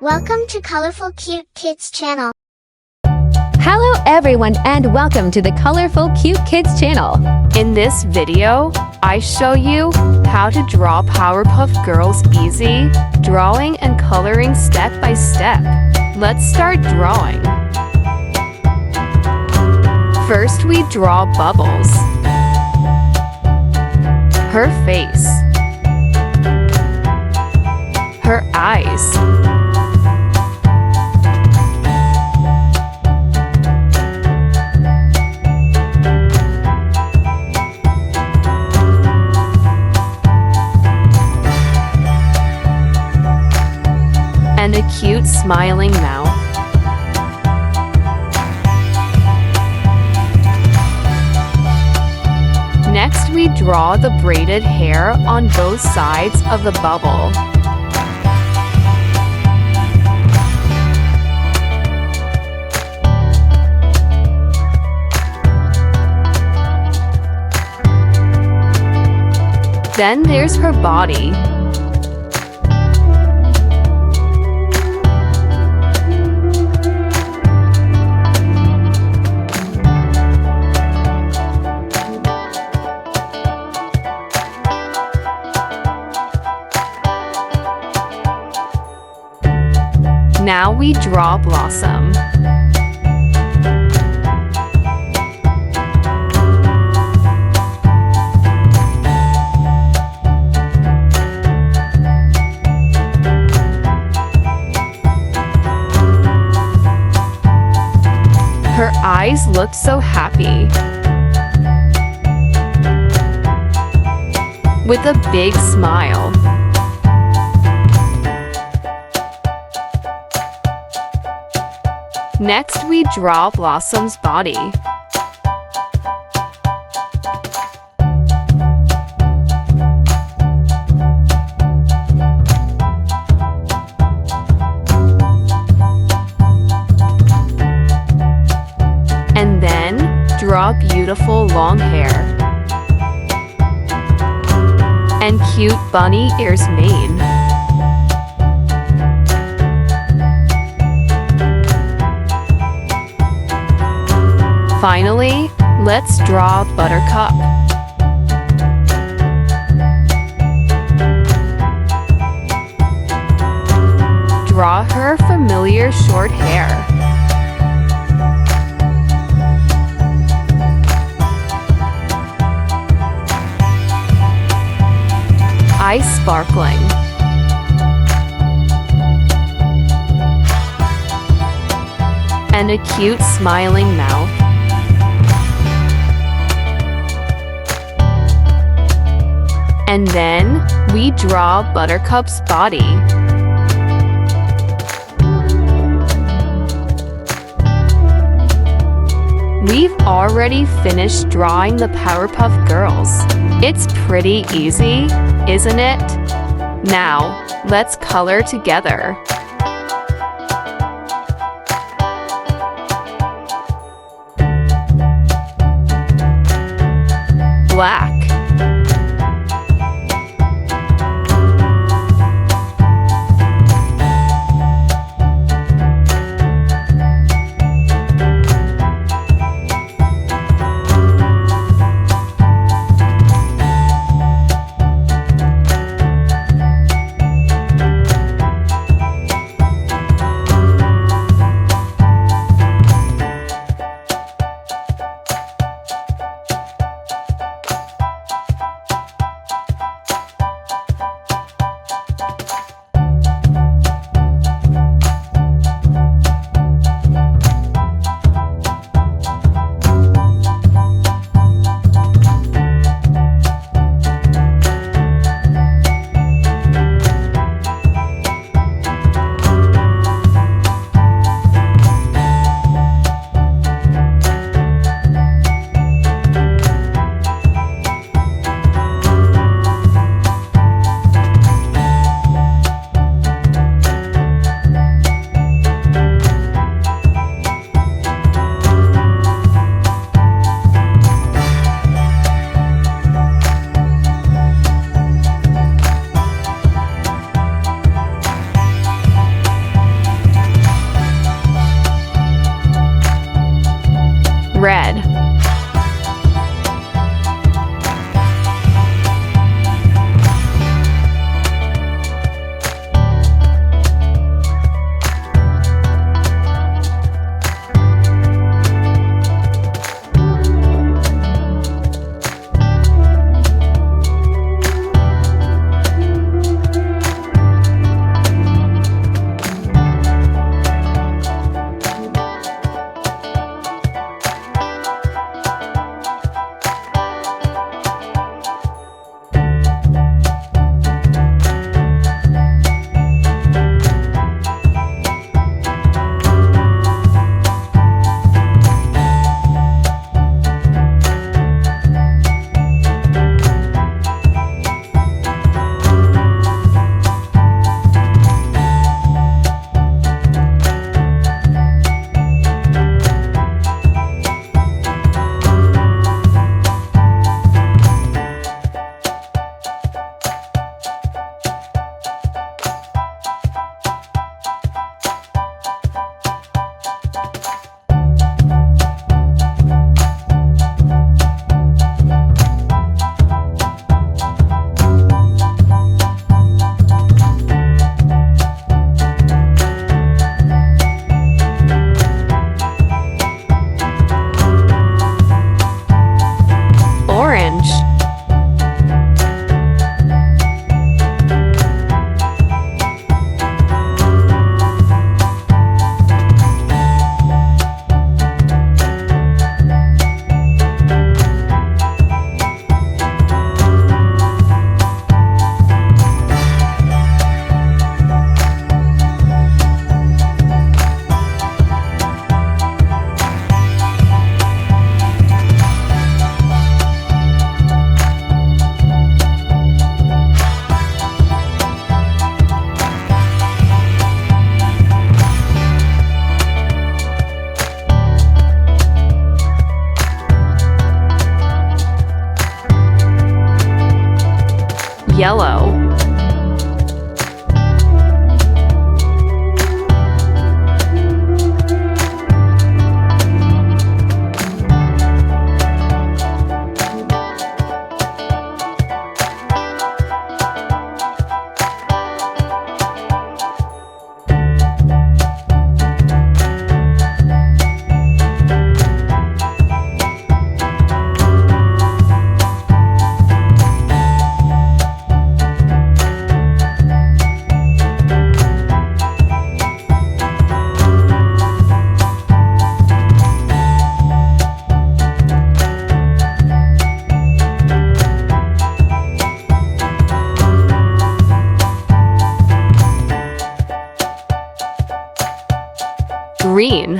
Welcome to Colorful Cute Kids Channel. Hello everyone and welcome to the Colorful Cute Kids Channel. In this video, I show you how to draw Powerpuff Girls easy, drawing and coloring step by step. Let's start drawing. First we draw Bubbles, her face, her eyes, and a cute smiling mouth. Next we draw the braided hair on both sides of the bubble. Then there's her body. Now we draw Blossom. Her eyes look so happy, with a big smile. Next, we draw Blossom's body. And then, draw beautiful long hair and cute bunny ears mane. Finally, let's draw Buttercup. Draw her familiar short hair. Eyes sparkling. And a cute smiling mouth. And then, we draw Buttercup's body. We've already finished drawing the Powerpuff Girls. It's pretty easy, isn't it? Now, let's color together. Black, Red. Orange. Yellow. Green.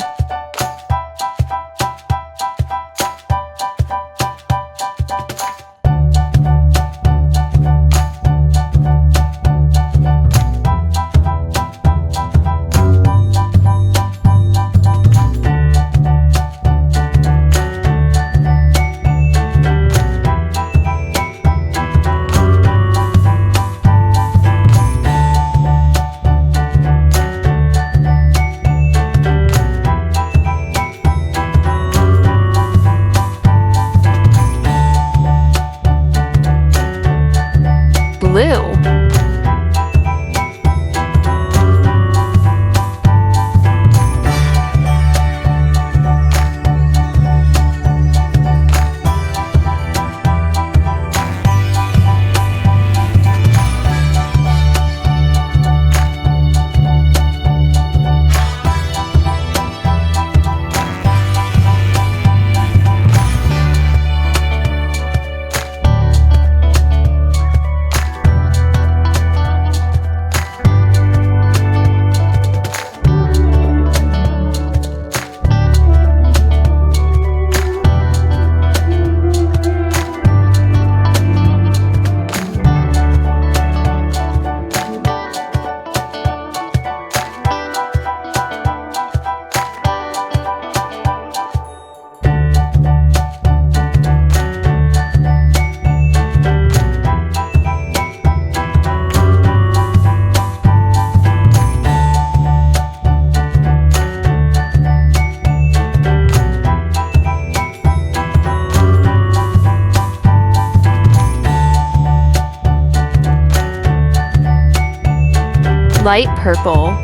Light purple.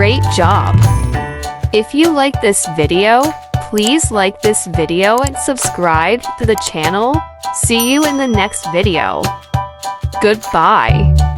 Great job! If you like this video, please like this video and subscribe to the channel. See you in the next video. Goodbye.